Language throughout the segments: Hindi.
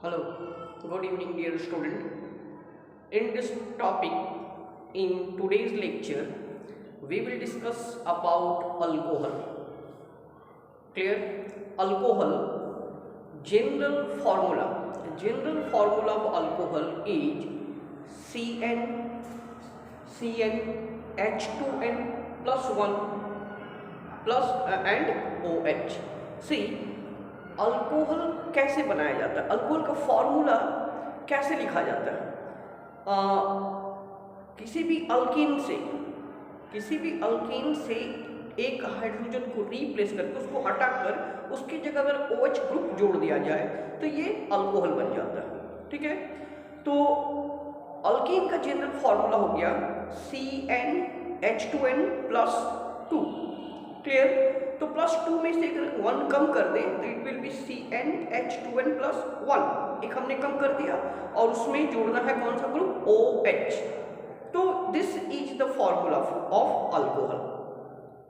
Hello, good evening, dear student. In this topic, in today's lecture, we will discuss about alcohol. Clear? Alcohol, general formula. The general formula of alcohol is CnH2n plus 1 plus and OH. See, alcohol कैसे बनाया जाता है, अल्कोहल का फॉर्मूला कैसे लिखा जाता है। किसी भी अल्कीन से एक हाइड्रोजन को रिप्लेस करके उसको हटाकर उसकी जगह अगर OH ग्रुप जोड़ दिया जाए तो ये अल्कोहल बन जाता है। ठीक है, तो अल्कीन का जनरल फॉर्मूला हो गया CnH2n प्लस 2। क्लियर? तो प्लस 2 में से अगर 1 कम कर दे तो it will be CnH2n plus 1। एक हमने कम कर दिया और उसमें जोड़ना है कौन सा ग्रुप, OH। तो this is the formula of alcohol.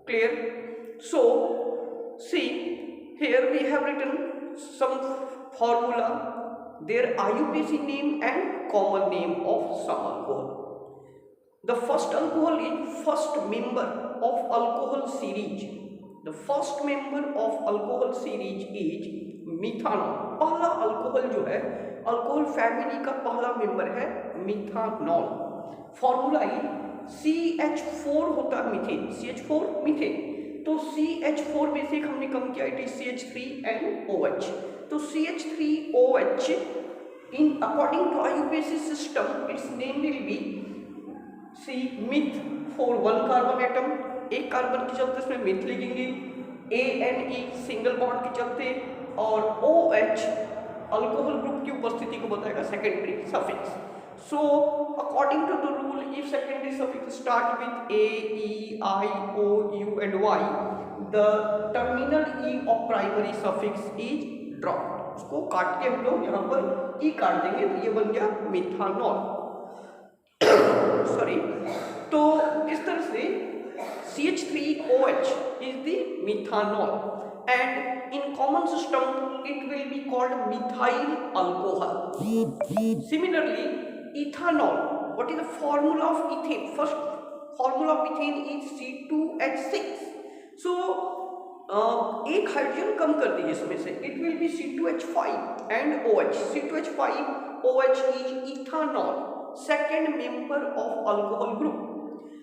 Clear? So see here we have written some formula, their IUPAC name and common name of some alcohol. The first alcohol is first member of alcohol series. The first member of alcohol series is methanol. पहला अल्कोहल जो है, अल्कोहल फैमिली का पहला मेंबर है मिथानॉल। फॉर्मूला CH4 होता है मीथेन, CH4 मीथेन। तो CH4 में से हमने कम किया, इट इज CH3NOH। तो CH3OH in according to IUPAC system its name will be see meth for 1 carbon atom, एक कार्बन के चलते इसमें मिथ लिखेंगे, ANE सिंगल बॉन्ड के चलते, और OH अल्कोहल ग्रुप की उपस्थिति को बताएगा secondary suffix. So according to the rule if secondary suffix start with A, E, I, O, U and Y, the terminal E of primary suffix is dropped. उसको काट के हम लोग यहाँ पर E काट देंगे तो ये बन गया मिथानॉल। सॉरी, तो इस तरह से CH3OH is the methanol and in common system it will be called methyl alcohol. Similarly, ethanol, what is the formula of ethane? First formula of ethane is C2H6. So एक हाइड्रोजन कम कर दीजिए इसमें से, it will be C2H5 and OH. C2H5OH is ethanol, second member of alcohol group.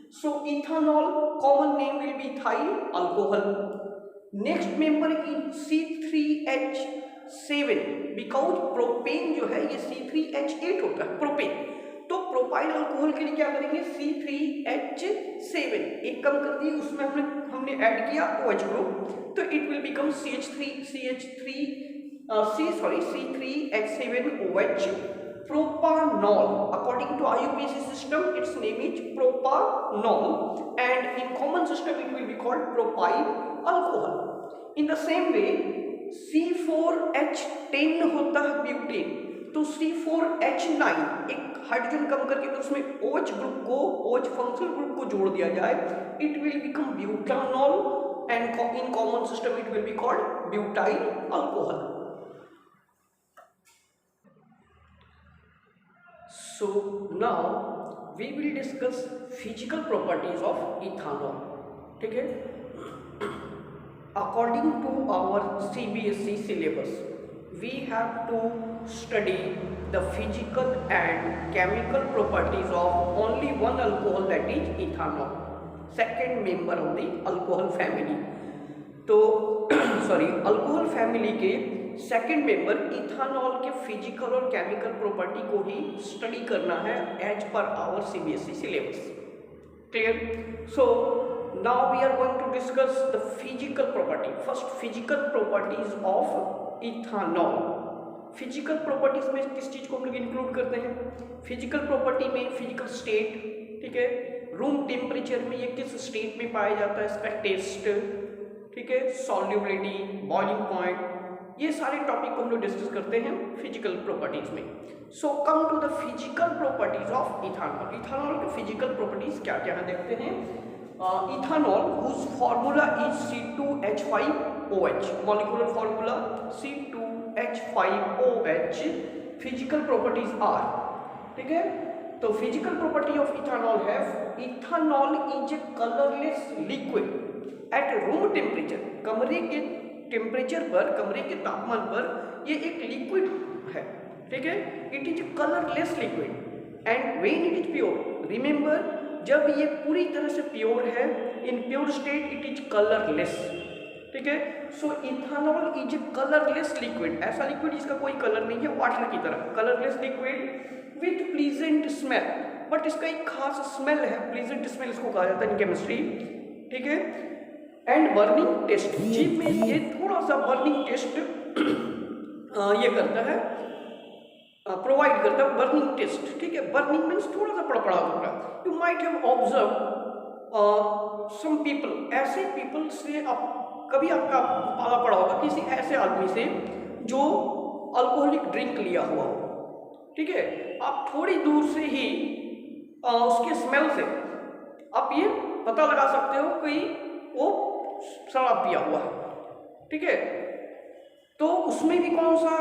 So ethanol common name will be ethyl alcohol. Next member is C3H7 because propane जो है ये C3H8 होता है प्रोपेन। तो प्रोपाइल अल्कोहल के लिए क्या करेंगे, C3H7 एक कम कर दिए, उसमें हमने ऐड किया OH ग्रुप, तो it will become C3H7OH propanol. According to IUPAC system its name is propanol and in common system it will be called propyl alcohol. In the same way C4H10 होता है ब्यूटेन, तो C4H9 एक हाइड्रोजन कम करके तो उसमें OH ग्रुप को, OH फंक्शनल ग्रुप को जोड़ दिया जाए, it will become butanol and in common system it will be called butyl alcohol. So now we will discuss physical properties of ethanol. ठीक है, according to our CBSE syllabus we have to study the physical and chemical properties of only one alcohol, that is ethanol, second member of the alcohol family. तो सॉरी, अल्कोहल फैमिली के सेकेंड मेंबर इथानॉल के फिजिकल और केमिकल प्रॉपर्टी को ही स्टडी करना है as per our CBSE syllabus. Clear? So now we are going to discuss the physical property. First physical properties of ethanol. Physical properties में किस चीज को हम लोग इंक्लूड करते हैं? फिजिकल प्रॉपर्टी में फिजिकल स्टेट, ठीक है, रूम टेम्परेचर में ये किस स्टेट में पाया जाता है, इसका टेस्ट, ठीक है, सॉल्युबिलिटी, बॉइलिंग पॉइंट, ये सारे टॉपिक को हम लोग डिस्कस करते हैं फिजिकल प्रॉपर्टीज में। So come to the physical properties of ethanol. Ethanol के फिजिकल प्रॉपर्टीज क्या क्या है देखते हैं। Ethanol whose formula is C2H5OH, molecular formula C2 H5OH physical properties are, ठीक है। तो फिजिकल प्रॉपर्टी ऑफ इथानॉल है, ethanol is a colourless liquid at room temperature. कमरे के टेम्परेचर पर, कमरे के तापमान पर ये एक लिक्विड है, ठीक है। It is colourless liquid and when it is pure, remember जब ये पूरी तरह से प्योर है, in pure state it is colourless, ठीक है। So ethanol is a colourless liquid, ऐसा लिक्विड जिसका कोई कलर नहीं है, वाटर की तरह, colourless liquid with pleasant smell. But इसका एक खास स्मेल है, प्लीजेंट स्मेल इसको कहा जाता है इन केमिस्ट्री, ठीक है। एंड बर्निंग टेस्ट, जीभ में ये थोड़ा सा बर्निंग टेस्ट ये करता है, प्रोवाइड करता है बर्निंग टेस्ट, ठीक है। बर्निंग मीन्स थोड़ा सा पड़पड़ा होगा। You might have observe some people, ऐसे पीपल से आप कभी आपका पाला पड़ा होगा किसी ऐसे आदमी से जो अल्कोहलिक ड्रिंक लिया हुआ हो, ठीक है। आप थोड़ी दूर से ही उसके स्मेल से आप ये पता लगा सकते हो कि वो शराब पिया हुआ है, ठीक है। तो उसमें भी कौन सा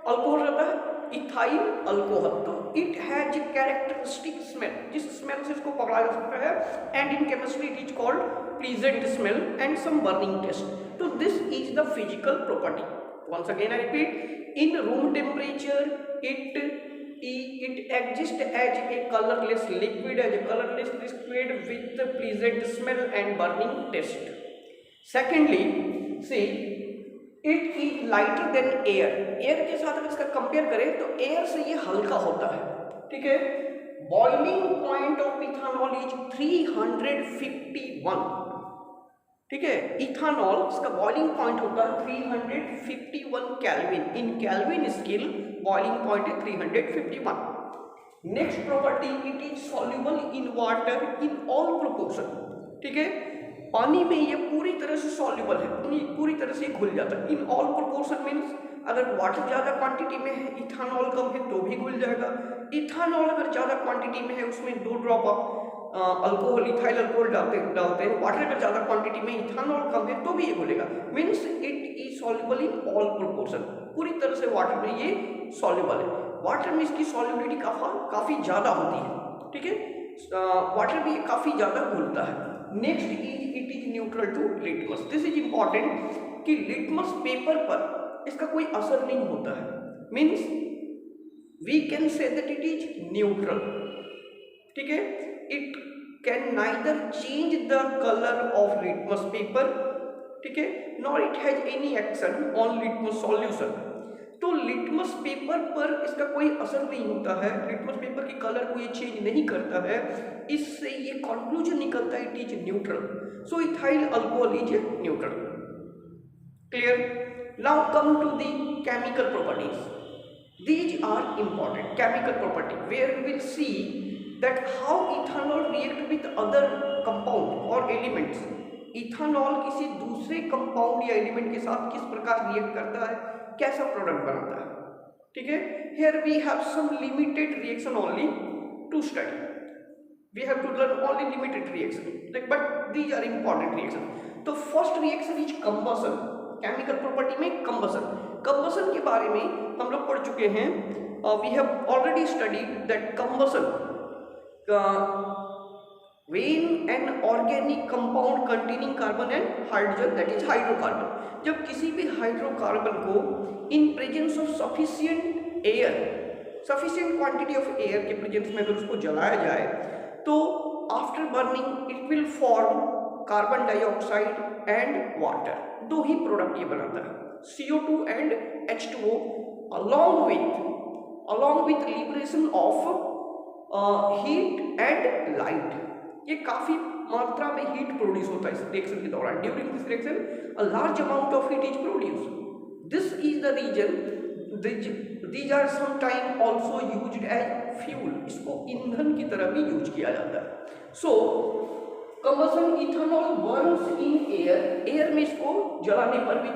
अल्कोहल रहता है, इथाइल अल्कोहल। तो it has a characteristic smell, जिस स्मेल से इसको पकड़ा जा सकता है, and in chemistry it is called pleasant smell and some burning taste. तो this is the physical property. Once again I repeat, in room temperature it exists as a colorless liquid, with pleasant smell and burning taste. Secondly, see, it is lighter than air. Air के साथ अगर इसका कंपेयर करें तो एयर से ये हल्का होता है, ठीक है। Boiling point of ethanol is 351, ठीक है। इथानॉल इसका बॉइलिंग पॉइंट होता है 351 केल्विन। इन केल्विन स्केल बॉइलिंग पॉइंट है 351। Next property, it is soluble in water in all proportion, ठीक है। पानी में ये पूरी तरह से सॉल्युबल है, पूरी तरह से घुल जाता है। इन ऑल प्रोपोर्शन मीन्स अगर वाटर ज़्यादा क्वांटिटी में है, इथानॉल कम है तो भी घुल जाएगा। इथानॉल अगर ज़्यादा क्वांटिटी में है, उसमें 2 ड्रॉप आप अल्कोहल, इथाइल अल्कोहल डालते हैं। वाटर अगर ज़्यादा क्वांटिटी में, इथानॉल कम है तो भी ये घुलेगा। Means it is soluble in all proportion, पूरी तरह से वाटर में ये सॉल्युबल है। वाटर में इसकी सॉल्युबिलिटी काफ़ी ज़्यादा होती है, ठीक है। वाटर भी काफ़ी ज़्यादा घुलता है। Next is it is neutral to litmus. This is important कि लिटमस पेपर पर इसका कोई असर नहीं होता है। Means we can say that it is neutral, ठीक है। It can neither change the colour of litmus paper, ठीक है, nor it has any action on litmus solution. तो लिटमस पेपर पर इसका कोई असर नहीं होता है, लिटमस पेपर की कलर को ये चेंज नहीं करता है। इससे ये कंक्लूजन निकलता है it is neutral. So ethyl alcohol is neutral. Clear? Now come to the chemical properties. These are important chemical property where we will see that how ethanol react with other compound or elements. Ethanol किसी दूसरे कंपाउंड या एलिमेंट के साथ किस प्रकार रिएक्ट करता है, कैसा प्रोडक्ट बनाता है, ठीक है। Here we have some limited reaction only to study, we have to learn only limited reaction, but these are important reaction. तो first reaction is combustion. Chemical property में कंबसन के बारे में हम लोग पढ़ चुके हैं। We have already studied that combustion when an organic compound containing carbon and hydrogen, that is hydrocarbon, जब किसी भी हाइड्रोकार्बन को in presence of sufficient air, sufficient quantity of air के presence में अगर उसको जलाया जाए तो after burning it will form carbon dioxide and water। 2 he product ये बनाता है, CO2 and H2O, along with liberation of heat and light. ये काफी मात्रा में हीट प्रोड्यूस होता है इस रिएक्शन के दौरान। During this reaction a large amount of heat is produce. This is the reason these are some time also used as fuel. इसको ईंधन की तरह भी यूज किया जाता है। So combustion ethanol burns in air, air में इसको जलाने पर भी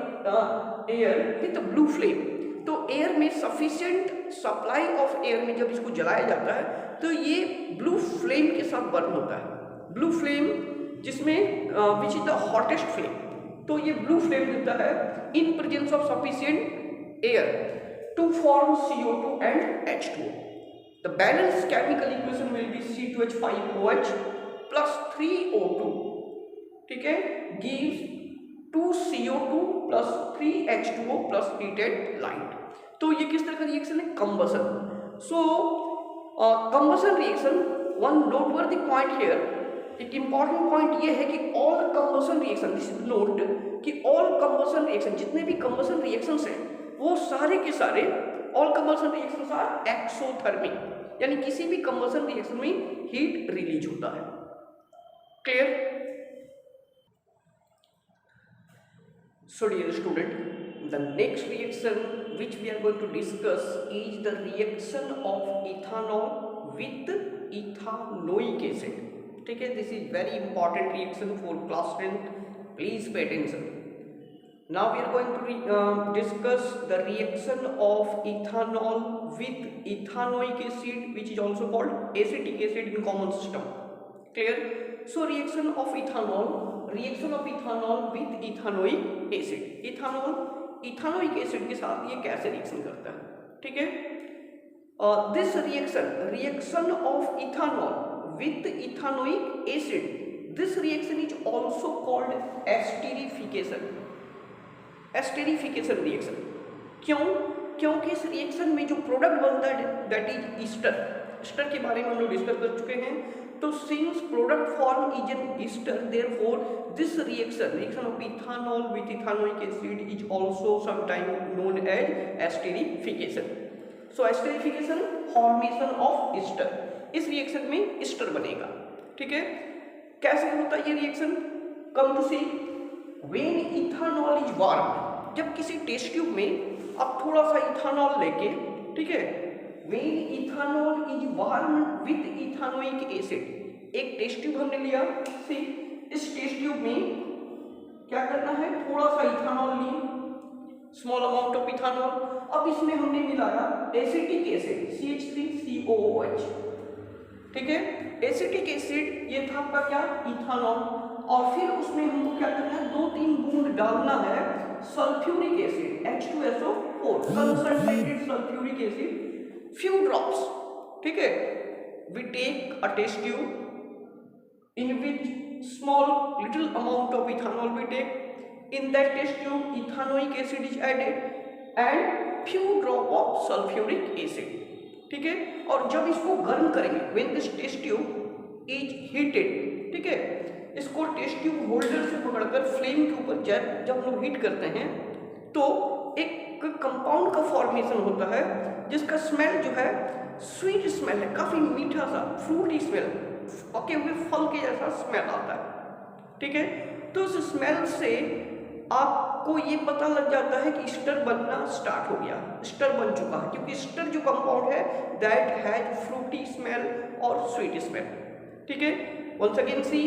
एयर विद ब्लू फ्लेम। तो एयर में सफिशिएंट सप्लाई ऑफ एयर में जब इसको जलाया जाता है तो ये ब्लू फ्लेम के साथ बर्न होता है। ब्लू फ्लेम जिसमें which is the hottest flame, तो ये ब्लू फ्लेम देता है in presence of sufficient air to form CO2 and H2O. The balanced chemical equation will be C2H5OH plus 3O2, ठीक है, gives 2CO2 plus 3H2O plus heated light. तो ये किस तरह का रिएक्शन है? Combustion. So combustion reaction, one noteworthy point here, एक इंपॉर्टेंट पॉइंट ये है कि all combustion reaction, this is note कि ऑल कंबसन रिएक्शन, जितने भी कंबसन रिएक्शंस हैं वो सारे के सारे, all combustion reactions are exothermic, यानी किसी भी कंबसन रिएक्शन में हीट रिलीज होता है. Clear? So dear student, the next reaction which we are going to discuss is the reaction of ethanol with ethanoic acid. ठीक है, this is very important reaction for class 10th. Please pay attention. Now we are going to discuss the reaction of ethanol with ethanoic acid, which is also called acetic acid in common system. Clear? So reaction of ethanol with ethanoic acid. Ethanoic acid के साथ ये कैसे रिएक्शन करता है? ठीक है, this reaction of ethanol with ethanoic acid, this reaction is also called esterification reaction. क्यों? क्योंकि इस रिएक्शन में जो प्रोडक्ट बनता है दैट इज ईस्टर के बारे में हम लोग डिस्कस कर चुके हैं. तो since product form is an ester, therefore this reaction of ethanol with ethanoic acid is also sometime known as esterification. So esterification, formation of ester. इस रिएक्शन में ईस्टर बनेगा. ठीक है, कैसे होता है ये रिएक्शन? Come to see, when ethanol is warm, जब किसी टेस्ट ट्यूब में आप थोड़ा सा इथानॉल लेके, ठीक है, when ethanol is warm with ethanoic acid, एक टेस्ट ट्यूब हमने लिया. सी, इस टेस्ट ट्यूब में क्या करना है? थोड़ा सा इथानॉल लिए, स्मॉल अमाउंट ऑफ इथानॉल. अब इसमें हमने मिलाया एसिटिक एसिड CH3COOH. ठीक है, एसिटिक एसिड ये था आपका क्या? इथानॉल. और फिर उसमें हमको क्या करना है? 2-3 बूंद डालना है sulphuric acid H2SO4, concentrated sulphuric acid, few drops. ठीक है, we take a test tube in which small little amount of ethanol we take. In that test tube ethanoic acid is added and few drop of sulfuric acid. ठीक है, और जब इसको गर्म करेंगे, when this test tube is heated, ठीक है, इसको टेस्ट ट्यूब होल्डर से पकड़कर फ्लेम के ऊपर जब हम लोग हीट करते हैं तो एक कंपाउंड का फॉर्मेशन होता है जिसका स्मेल जो है स्वीट स्मेल है, काफ़ी मीठा सा फ्रूटी स्मेल, पके हुए फल के जैसा स्मेल आता है. ठीक है, तो उस स्मेल से आपको ये पता लग जाता है कि ईस्टर बनना स्टार्ट हो गया, ईस्टर बन चुका है, क्योंकि ईस्टर जो कंपाउंड है दैट हैज फ्रूटी स्मेल और स्वीट स्मेल. ठीक है, once again see,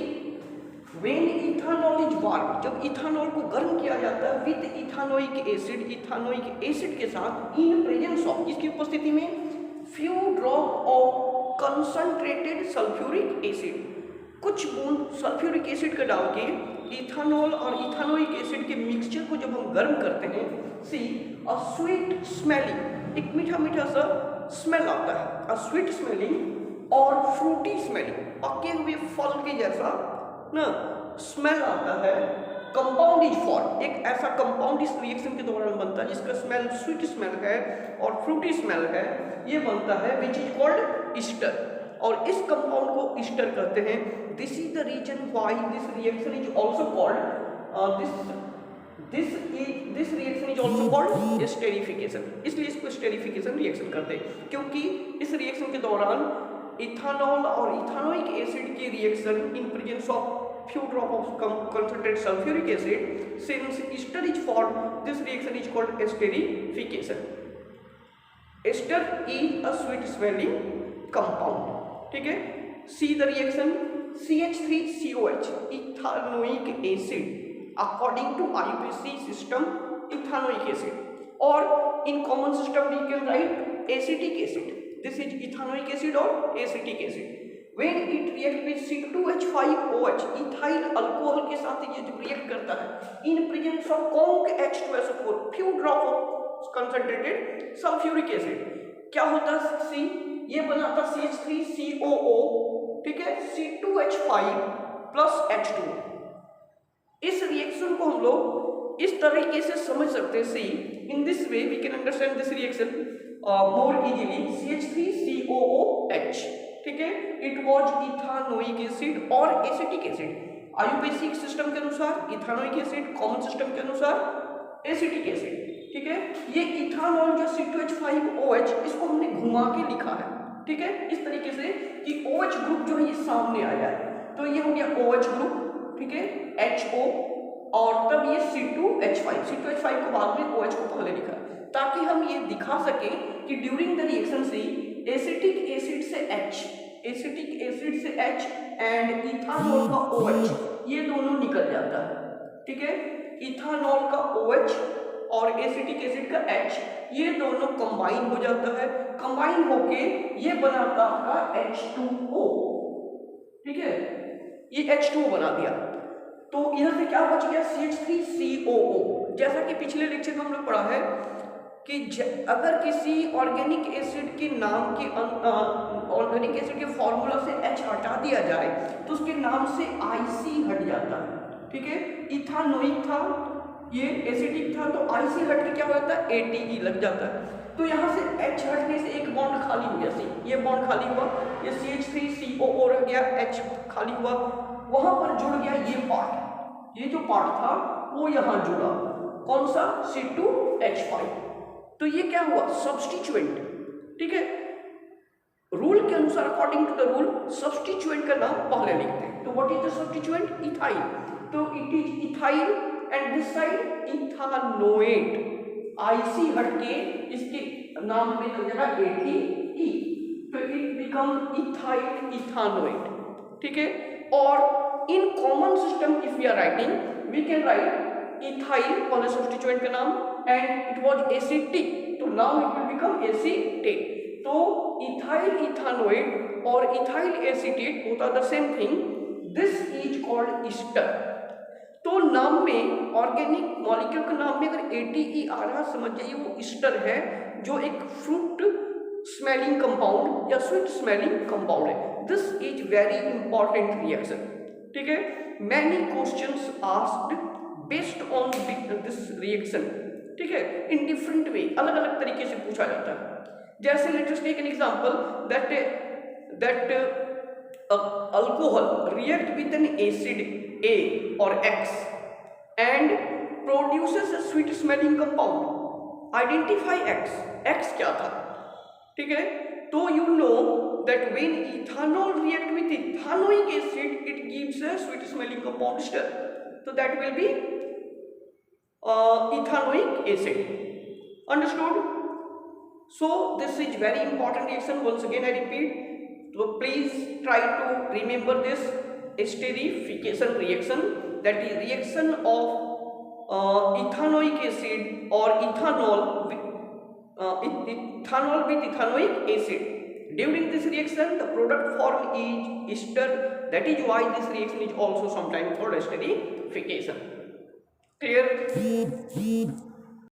when ethanol is warm, जब इथानॉल को गर्म किया जाता है विद इथानोइक एसिड के साथ, इन प्रेजेंस ऑफ, इसकी उपस्थिति में few drop of concentrated sulphuric acid, कुछ बूंद सल्फ्यूरिक एसिड का डाल के इथानॉल और इथानोइक एसिड के मिक्सचर को जब हम गर्म करते हैं, सी अ स्वीट स्मेलिंग, एक मीठा मीठा सा स्मेल आता है, अ स्वीट स्मेलिंग और फ्रूटी स्मेलिंग, पके हुए फल के जैसा ना स्मेल आता है. कंपाउंड इज फॉर्म, एक ऐसा कंपाउंड इस रिएक्शन के दौरान बनता है जिसका स्मेल स्वीट स्मेल है और फ्रूटी स्मेल है, ये बनता है विच इज कॉल्ड ईस्टर. और इस कंपाउंड को ईस्टर कहते हैं. This is the reason why this reaction is also called this reaction is also called esterification. इसलिए इसको एस्टेरिफिकेशन रिएक्शन कहते हैं, क्योंकि इस रिएक्शन के दौरान इथानॉल और इथानोइक एसिड की reaction in presence of few drop of concentrated sulfuric acid, since ester is formed, this reaction is called esterification. Ester is a sweet smelling compound. ठीक है, see the reaction CH3COH, ethanoic acid, according to IUPAC system ethanoic acid, or in common system we can write acetic acid. This is ethanoic acid or acetic acid. When it react with C2H5OH, ethyl alcohol के साथ ये जब रिएक्ट करता है, in presence of conc H2SO4, few drop of concentrated sulphuric acid. क्या होता है C, ये बनाता CH3COO, ठीक है, C2H5 प्लस H2। इस रिएक्शन को हम लोग इस तरीके से समझ सकते हैं, see in this way we can understand this reaction more easily. CH3COOH, ठीक है, इट वाज इथानोइक एसिड और एसिटिक एसिड। आयुर्वेदिक सिस्टम के अनुसार इथानोइक एसिड, कॉमन सिस्टम के अनुसार एसिटिक एसिड, ठीक है। ये इथानॉल जो C2H5OH, इसको हमने घुमा के लिखा है, ठीक है, इस तरीके से कि OH ग्रुप जो है ये सामने आ जाए, तो ये हो गया OH ग्रुप, ठीक है, HO, और तब ये C2H5 को बाद में OH को पहले लिखा, ताकि हम ये दिखा सकें कि ड्यूरिंग द रिएक्शन से एसिटिक एसिड से H, एसिटिक एसिड से H एंड इथानॉल का OH ये दोनों निकल जाता है, ठीक है। इथानॉल का OH और एसिटिक एसिड का H ये दोनों कंबाइन हो जाता है, कंबाइन होके ये बनाता आपका H2O, ठीक है, ये H2O बना दिया। तो इधर से क्या बच गया, CH3COO। जैसा कि पिछले लेक्चर में हम लोग पढ़ा है कि अगर किसी ऑर्गेनिक एसिड के नाम के ऑर्गेनिक एसिड के फॉर्मूला से H हटा दिया जाए तो उसके नाम से IC हट जाता है, ठीक है। इथानोइक था, ये एसिडिक था, तो IC हट के क्या हो जाता है, ATE लग जाता है। तो यहाँ से H हटने से एक बॉन्ड खाली हो गया, ये बॉन्ड खाली हुआ, ये CH3COO रह गया, H खाली हुआ, वहां पर जुड़ गया ये पार्ट, ये जो पार्ट था वो यहाँ जुड़ा, कौन सा, C2H5। तो ये क्या हुआ, सब्स्टिट्यूएंट, ठीक है। रूल के अनुसार, according to the rule, substituent का नाम पहले लिखते हैं। तो what is the substituent, ethyl, तो it is ethyl and this side ethanoate, IC हटके इसके नाम में लग जाएगा ATE, तो इट बिकम इथाइल इथानोएट, ठीक है। और in common system if we are writing, we can write ethyl पहले सब्स्टिट्यूएंट का नाम, एंड इट वाज एसिटिक, तो now it will become acetate. तो इथाइल इथानोएट और ethyl acetate both are the same thing, this is called ester. तो नाम में, ऑर्गेनिक मॉलिक्यूल के नाम में अगर ATE आ रहा, समझ जाइए वो ईस्टर है, जो एक फ्रूट स्मेलिंग कंपाउंड या स्वीट स्मेलिंग कंपाउंड है। This is very important reaction, ठीक है। Many questions asked based on this reaction, ठीक है, इन डिफरेंट वे, अलग अलग तरीके से पूछा जाता है। जैसे let us take an example that alcohol react with an acid A or X and produces a sweet smelling compound. Identify X. X क्या था, ठीक है। तो you know that when ethanol react with ethanoic acid, it gives a sweet smelling compound ester. So that will be ethanoic acid. Understood? So this is very important reaction. Once again I repeat. So please try to remember this esterification reaction, that is reaction of ethanoic acid or ethanol with ethanoic acid. During this reaction the product form is ester, that is why this reaction is also sometimes called esterification. Clear?